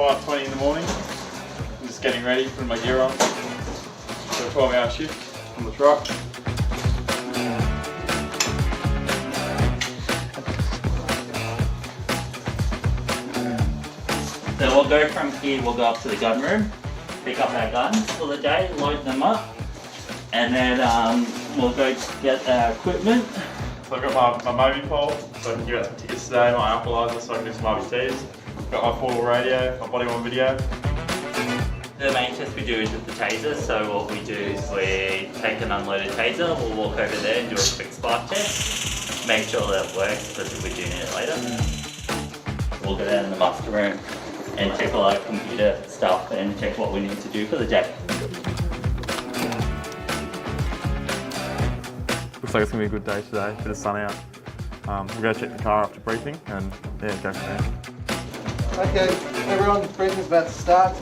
5:20 in the morning. I'm just getting ready, putting my gear on for a 12-hour shift on the truck. So we'll go from here, we'll go up to the gun room, pick up our guns for the day, load them up, and then we'll go get our equipment. So I've got my mobi pole, so I can give out some tickets today, my alkalizer, so I can do some RBTs. Got my portable radio, my body-worn video. The main test we do is with the taser, so what we do is we take an unloaded taser, we'll walk over there and do a quick spark test, make sure that it works because we do need it later. We'll go down in the muster room and check all our computer stuff and check what we need to do for the day. Looks like it's going to be a good day today, bit of sun out. We'll go check the car after briefing and yeah, go from there. Okay, everyone, briefing's about to start.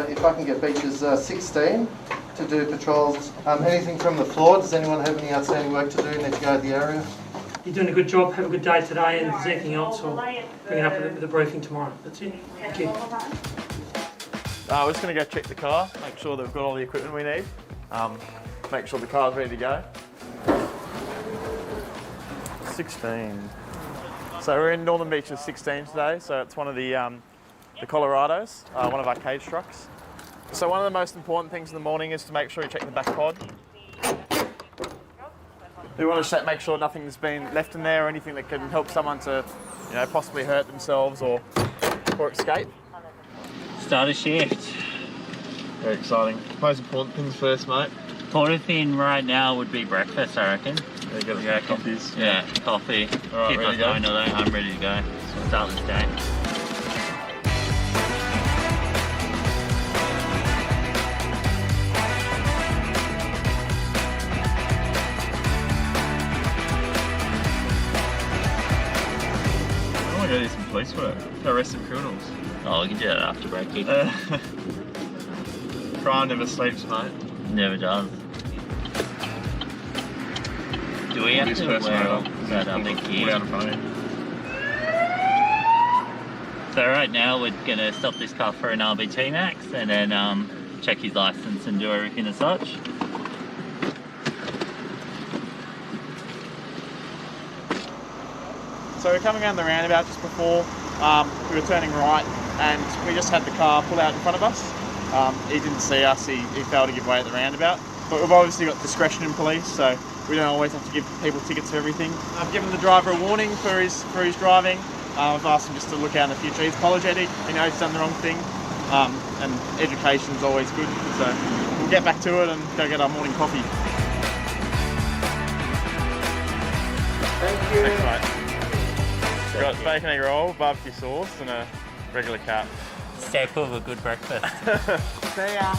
If I can get beaches 16 to do patrols. Anything from the floor, does anyone have any outstanding work to do? Need to go to the area? You're doing a good job, have a good day today, and if there's anything else, we'll bring it up with the briefing tomorrow. That's it. Thank you. We're just going to go check the car, make sure that we've got all the equipment we need, make sure the car's ready to go. 16. So we're in Northern Beaches 16 today, so it's one of the Colorados, one of our cage trucks. So one of the most important things in the morning is to make sure you check the back pod. We want to make sure nothing's been left in there or anything that can help someone to, possibly hurt themselves or escape. Start a shift. Very exciting. Most important things first, mate. Important thing right now would be breakfast, I reckon. Yeah, coffees. Yeah, coffee. All right, Keep ready us to go? going today. I'm ready to go. So we'll start this day. I want to go do some police work. Go arrest some criminals. Oh, we can do that after breaking. Crime never sleeps, mate. Never does. Do we have to wear all that other gear? Out in front of you. So right now we're going to stop this car for an RBT max and then check his license and do everything as such. So we're coming around the roundabout just before we were turning right, and we just had the car pull out in front of us. He didn't see us, he failed to give way at the roundabout. But we've obviously got discretion in police, so we don't always have to give people tickets for everything. I've given the driver a warning for his driving. I've asked him just to look out in the future. He's apologetic, he knows he's done the wrong thing, and education's always good. So we'll get back to it and go get our morning coffee. Thank you. Thanks, mate. We've got bacon egg roll, barbecue sauce, and a regular cap. Staple of a good breakfast. See ya.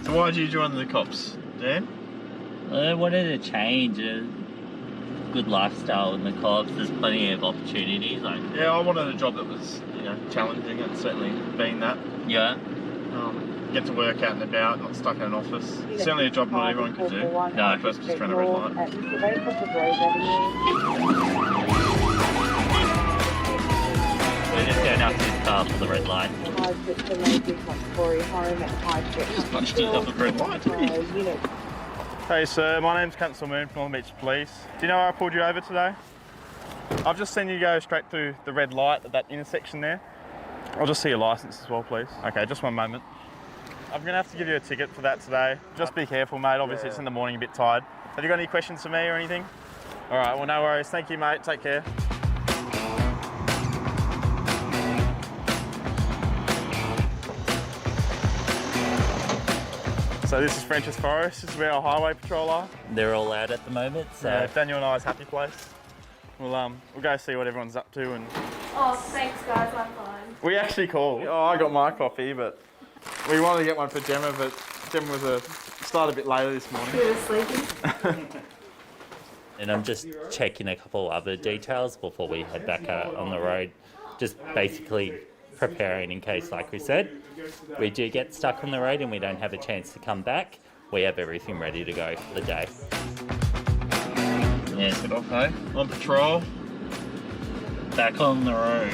So why did you join the cops, Dan? I wanted to change a good lifestyle in the cops. There's plenty of opportunities. Yeah, I wanted a job that was, challenging. It's certainly been that. Yeah. Get to work out and about, not stuck in an office. It's certainly a job not everyone can do. No, first just trying to red light. We're just going up to his car for the red light. Just punched it up the red light, didn't he? Hey sir, my name's Constable Moon from Northern Beach Police. Do you know why I pulled you over today? I've just seen you go straight through the red light at that intersection there. I'll just see your licence as well, please. Okay, just one moment. I'm going to have to give you a ticket for that today. Just be careful, mate. Obviously, it's in the morning, a bit tired. Have you got any questions for me or anything? All right, well, no worries. Thank you, mate. Take care. So this is French's Forest. This is where our highway patrol are. They're all out at the moment, so... Yeah, Daniel and I's happy place. We'll go see what everyone's up to and... Oh, thanks guys, I'm fine. We actually called. Oh, I got my coffee, but we wanted to get one for Gemma, but Gemma was started a bit later this morning. You were sleeping? And I'm just checking a couple other details before we head back out on the road. Just basically preparing in case, like we said, we do get stuck on the road and we don't have a chance to come back. We have everything ready to go for the day. Yeah, set off, hey? On patrol. Back on the road.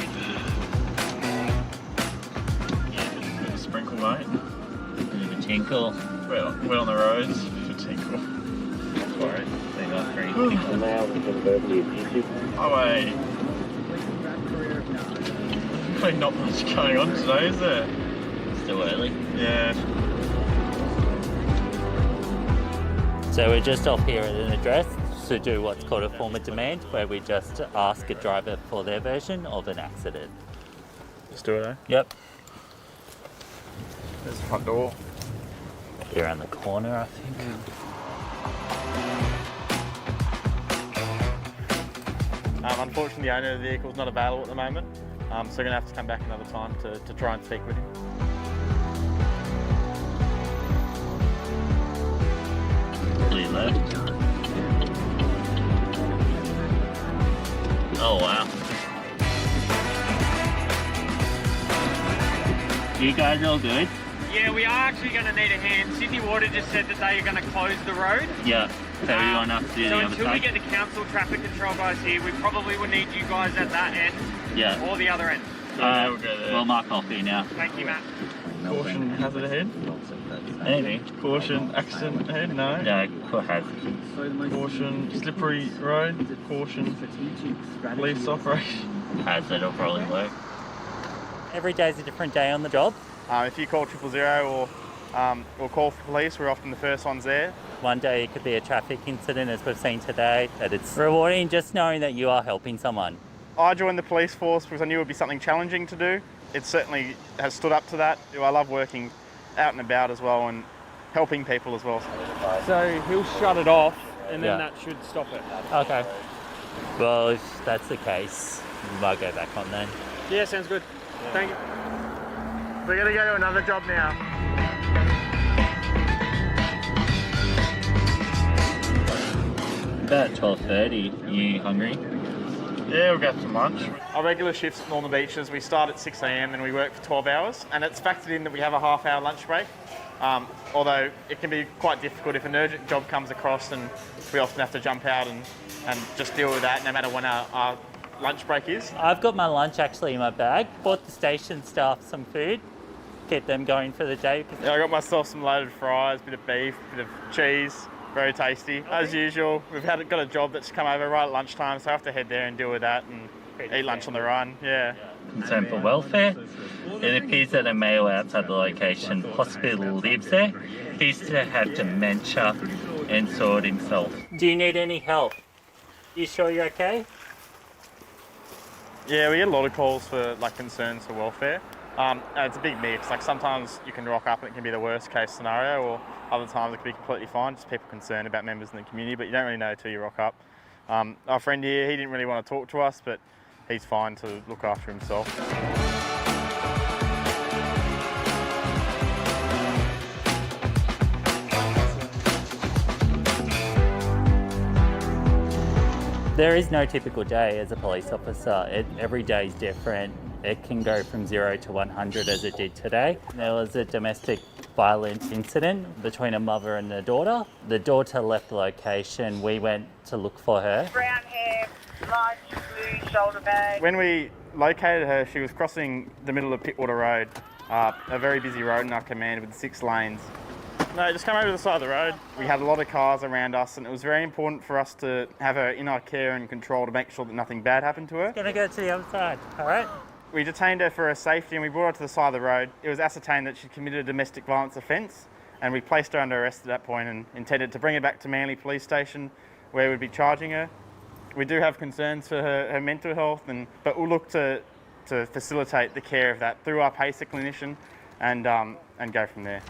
mate. Bit of a tinkle. We're on the roads for tinkle. Sorry, they got three tinkles. Oh, wait. Probably not much going on today, is there? Still early. Yeah. So we're just off here at an address to do what's called a form of demand, where we just ask a driver for their version of an accident. Let's do it, eh? Yep. There's the front door. Here around the corner, I think. Unfortunately, the owner of the vehicle is not available at the moment, so we're going to have to come back another time to try and speak with him. Clear left. Oh wow. You guys all good? Yeah, we are actually going to need a hand. Sydney Water just said that they are going to close the road. Yeah. So you want us to do So the other until we side? get the council traffic control guys here, we probably will need you guys at that end Yeah. or the other end. We'll go there. We'll mark off here now. Thank you, Matt. Caution, hazard ahead. Maybe. Caution, accident ahead. No. No, has. Caution, slippery road. Caution, police operation. Hazard will probably work. Every day's a different day on the job. If you call 000 or call for police, we're often the first ones there. One day it could be a traffic incident, as we've seen today, but it's rewarding just knowing that you are helping someone. I joined the police force because I knew it would be something challenging to do. It certainly has stood up to that. I love working out and about as well and helping people as well. So he'll shut it off and Yeah. then that should stop it. Okay. Well, if that's the case, we might go back on then. Yeah, sounds good. Thank you. We're going to go to another job now. About 12:30. You hungry? Yeah, we'll go for some lunch. Our regular shifts at Northern Beaches, we start at 6 a.m. and we work for 12 hours, and it's factored in that we have a half-hour lunch break. Although it can be quite difficult if an urgent job comes across, and we often have to jump out and just deal with that no matter when our lunch break is. I've got my lunch actually in my bag. Bought the station staff some food. Keep them going for the day. Yeah, I got myself some loaded fries, bit of beef, bit of cheese. Very tasty. As usual, we've got a job that's come over right at lunchtime, so I have to head there and deal with that and eat lunch on the run. Yeah. Concern for welfare. It appears that a male outside the location possibly lives there. He used to have dementia and saw it himself. Do you need any help? You sure you're okay? Yeah, we get a lot of calls for concerns for welfare. And it's a big mix. Sometimes you can rock up and it can be the worst case scenario, or other times it can be completely fine. Just people concerned about members in the community, but you don't really know till you rock up. Our friend here, he didn't really want to talk to us, but he's fine to look after himself. There is no typical day as a police officer. Every day is different. It can go from 0 to 100 as it did today. There was a domestic violence incident between a mother and a daughter. The daughter left the location. We went to look for her. Brown hair, large blue shoulder bag. When we located her, she was crossing the middle of Pittwater Road, a very busy road in our command with 6 lanes. No, just come over to the side of the road. We had a lot of cars around us, and it was very important for us to have her in our care and control to make sure that nothing bad happened to her. Gonna go to the other side, all right? We detained her for her safety and we brought her to the side of the road. It was ascertained that she'd committed a domestic violence offence, and we placed her under arrest at that point and intended to bring her back to Manly Police Station where we'd be charging her. We do have concerns for her mental health, but we'll look to facilitate the care of that through our PACER clinician and go from there.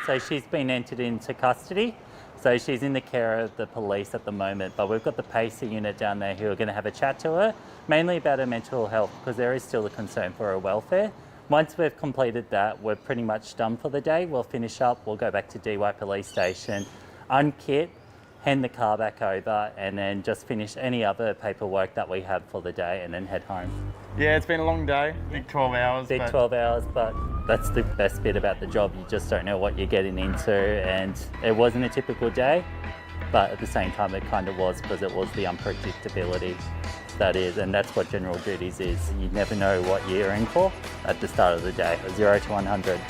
So she's been entered into custody. So she's in the care of the police at the moment, but we've got the PACER unit down there who are going to have a chat to her, mainly about her mental health, because there is still a concern for her welfare. Once we've completed that, we're pretty much done for the day. We'll finish up, we'll go back to DY Police Station, unkit, hand the car back over, and then just finish any other paperwork that we have for the day and then head home. Yeah, it's been a long day, big 12 hours. Big 12 hours, but that's the best bit about the job. You just don't know what you're getting into, and it wasn't a typical day, but at the same time it kind of was, because it was the unpredictability. that is, and that's what general duties is. You never know what you're in for at the start of the day, 0 to 100.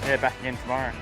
Yeah, back again tomorrow.